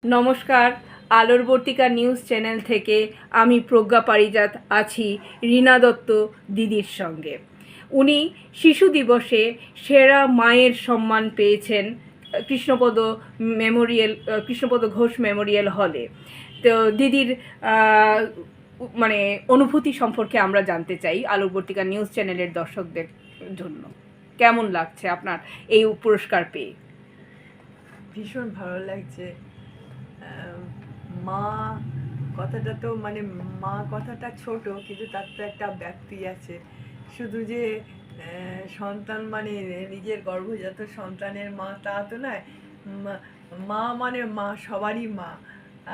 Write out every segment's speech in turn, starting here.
নমস্কার, আলোর বর্তিকা news channel থেকে আমি প্রজ্ঞা পারিজাত আছি রীনা দত্ত দিদির সঙ্গে। উনি শিশু দিবসে সেরা মায়ের সম্মান পেয়েছেন কৃষ্ণপদ ঘোষ মেমোরিয়াল হলে। তো দিদির মানে অনুভূতি সম্পর্কে আমরা জানতে চাই আলোর বর্তিকা নিউজ চ্যানেলের দর্শকদের জন্য। কেমন লাগছে আপনার এই পুরস্কার পেয়ে? ভীষণ ভালো লাগছে। মা কথাটা তো মা কথাটা ছোট, কিন্তু তার তো একটা ব্যক্তি আছে। শুধু যে সন্তান মানে নিজের গর্ভজাত সন্তানের মা তা তো নয়। মা মানে মা সবারই মা।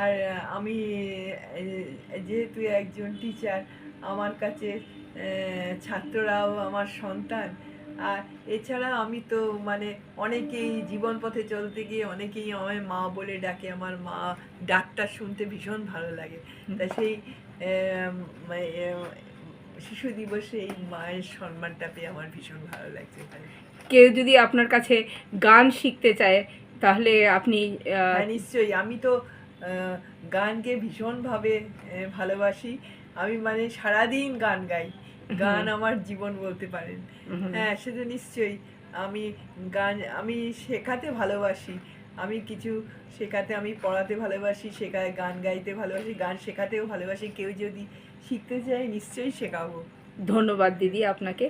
আর আমি যেহেতু একজন টিচার, আমার কাছে ছাত্ররাও আমার সন্তান। আর এছাড়া আমি তো অনেকেই জীবন পথে চলতে গিয়ে অনেকেই আমায় মা বলে ডাকে। আমার মা ডাকটা শুনতে ভীষণ ভালো লাগে। তা সেই শিশু দিবসে এই মায়ের সম্মানটা পেয়ে আমার ভীষণ ভালো লাগছে। কেউ যদি আপনার কাছে গান শিখতে চায় তাহলে আপনি? হ্যাঁ, নিশ্চয়ই। আমি তো গানকে ভীষণভাবে ভালোবাসি। আমি সারাদিন গান গাই। গান আমার জীবন বলতে পারেন। হ্যাঁ, সেটা নিশ্চয়ই। আমি শেখাতে ভালোবাসি। আমি কিছু শেখাতে, আমি পড়াতে ভালোবাসি, গান গাইতে ভালোবাসি, গান শেখাতেও ভালোবাসি। কেউ যদি শিখতে চায় নিশ্চয়ই শেখাবো। ধন্যবাদ দিদি আপনাকে।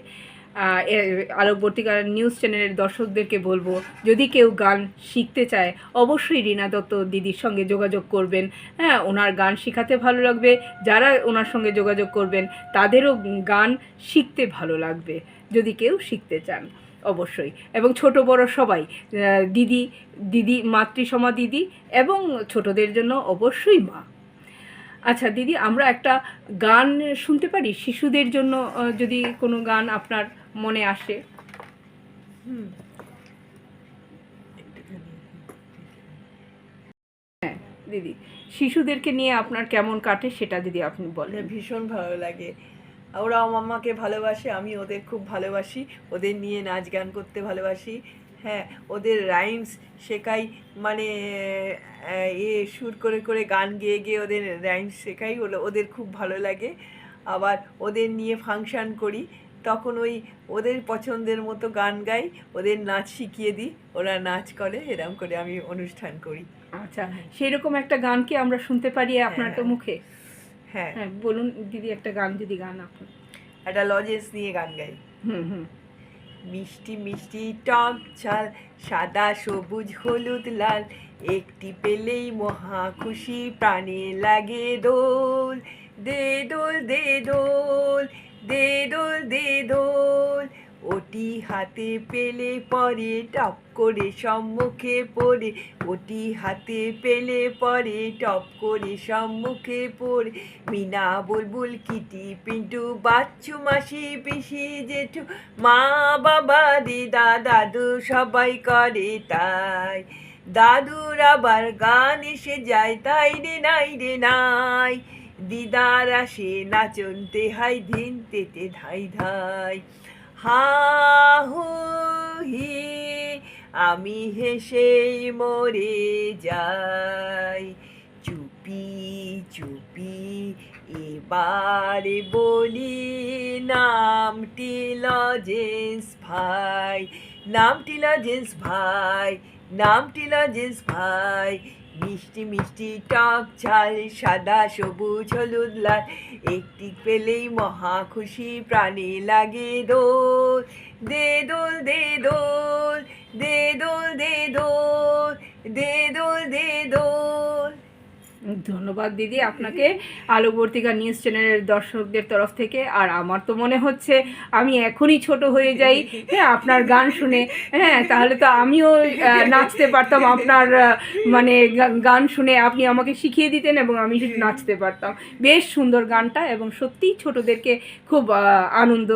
আলোকবর্তিকা নিউজ চ্যানেলের দর্শকদেরকে বলবো, যদি কেউ গান শিখতে চায় অবশ্যই রীনা দত্ত দিদির সঙ্গে যোগাযোগ করবেন। হ্যাঁ, ওনার গান শেখাতে ভালো লাগবে, যারা ওনার সঙ্গে যোগাযোগ করবেন তাদেরও গান শিখতে ভালো লাগবে যদি কেউ শিখতে চান অবশ্যই। এবং ছোট বড় সবাই, দিদি মাতৃসমা দিদি, এবং ছোটদের জন্য অবশ্যই মা। আচ্ছা দিদি, আমরা একটা গান শুনতে পারি শিশুদের জন্য? যদি কোনো গান আপনার মনে আসে। হ্যাঁ দিদি, শিশুদেরকে নিয়ে আপনার কেমন কাটে সেটা যদি আপনি বলেন। ভীষণ ভালো লাগে। ওরাও আমাকে ভালোবাসে, আমি ওদের খুব ভালোবাসি। ওদের নিয়ে নাচ গান করতে ভালোবাসি। হ্যাঁ, ওদের রাইমস শেখাই, সুর করে করে গান গেয়ে গিয়ে ওদের রাইমস শেখাই। ওদের খুব ভালো লাগে। আবার ওদের নিয়ে ফাংশান করি, তখন ওদের পছন্দের মতো গান গাই, ওদের নাচ শিখিয়ে দিই, ওরা নাচ করে, এরকম করে আমি অনুষ্ঠান করি। আচ্ছা, সেরকম একটা গান কি আমরা শুনতে পারি আপনার মুখে? হ্যাঁ হ্যাঁ, বলুন দিদি, একটা গান যদি গান আপনি। একটা লজেন্স নিয়ে গান গাই। হুম। মিষ্টি মিষ্টি টক ঝাল, সাদা সবুজ হলুদ লাল, একটি পেলেই মহা খুশি, প্রাণে লাগে দোল। দে দোল দে দোল, দে দোল দে দোল। ওটি হাতে পেলে পরে টপ করে সম্মুখে পড়ে, ওটি হাতে পেলে পরে টপ করে সম্মুখে পড়ে। মিনা বুলবুল কিটি পিন্টু বাচ্চু মাসি পিসি জেঠু মা বাবা দিদা দাদু সবাই করে তাই। দাদুর আবার গান এসে যায়, তাই রে নাই রে নাই। দিদার আসে নাচনতে হাই ধিন তেতে ধাই ধাই। হা হু হি, আমি হেসেই মরে যাই। চুপি চুপি এবারে বলি, নামটি লজেন্স ভাই, নামটি লজেন্স ভাই, নামটি লজেন্স ভাই। মিষ্টি মিষ্টি টক ঝাল, সাদা সবুজ হলুদ লাল, একটি পেলেই মহা খুশি, প্রাণে লাগে দোল। দে দোল দে দোল, দে দোল দে দোল, দে দোল দে দোল। ধন্যবাদ দিদি আপনাকে আলোকবর্তিকা নিউজ চ্যানেলের দর্শকদের তরফ থেকে। আর আমার তো মনে হচ্ছে আমি এখনই ছোট হয়ে যাই, হ্যাঁ, আপনার গান শুনে। হ্যাঁ, তাহলে তো আমিও নাচতে পারতাম আপনার গান শুনে। আপনি আমাকে শিখিয়ে দিতেন এবং আমি নাচতে পারতাম। বেশ সুন্দর গানটা, এবং সত্যিই ছোটদেরকে খুব আনন্দ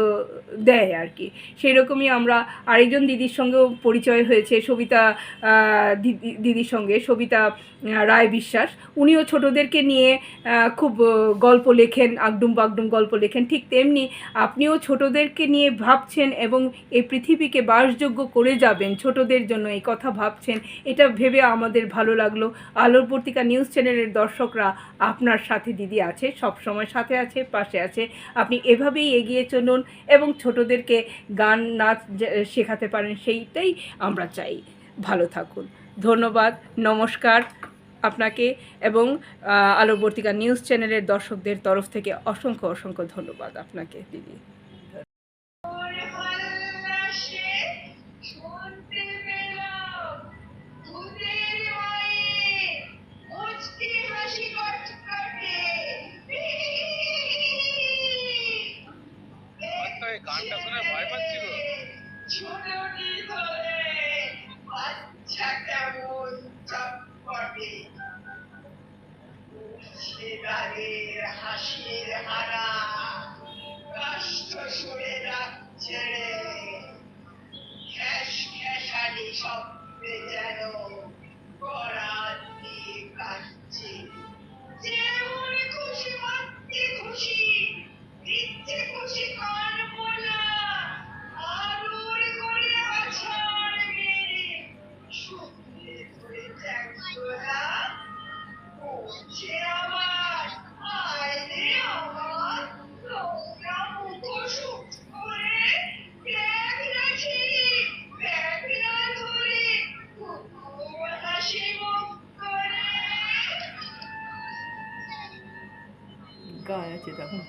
দেয় আর কি। সেই রকমই আমরা আরেকজন দিদির সঙ্গেও পরিচয় হয়েছে, সবিতা দিদির সঙ্গে, সবিতা রায় বিশ্বাস। উনি আপনিও ছোটদেরকে নিয়ে খুব গল্প লেখেন, আগডুম বাগডুম গল্প লেখেন, ঠিক তেমনি আপনিও ছোটদেরকে নিয়ে ভাবছেন এবং এই পৃথিবীকে বাসযোগ্য করে যাবেন ছোটদের জন্য, এই কথা ভাবছেন। এটা ভেবে আমাদের ভালো লাগলো। আলোকবর্তিকা নিউজ চ্যানেলের দর্শকরা আপনার সাথে দিদি আছে, সব সময় সাথে আছে, পাশে আছে। আপনি এভাবেই এগিয়ে চলুন এবং ছোটদেরকে গান নাচ শেখাতে পারেন, সেইটাই আমরা চাই। ভালো থাকুন। ধন্যবাদ, নমস্কার আপনাকে এবং আলোকবর্তিকা নিউজ চ্যানেলের দর্শকদের তরফ থেকে অসংখ্য অসংখ্য ধন্যবাদ আপনাকে দিদি। গানটা শুনে ভয় পাচ্ছিল। ছোটটি ধরে বাচ্চা কেমন চটপটে সেদারের হাসির হারা কষ্ট সরে যাচ্ছে খ্যাস খ্যাসানি শব্দে যেন করাত দিয়ে কাটছে যেমন খুশি মারতে খুশি দিচ্ছে খুশি কানবো না আদর করে আছাড় মেরে শুকিয়ে ধরে চ্যাংদোলা বলছে আমার আয় রে আমার নোংরা মুখোশ করে ব্যাগ না ছেড়ে ব্যাগ না ধরে কুকুর হাসি মুখ করে গান আছে তখন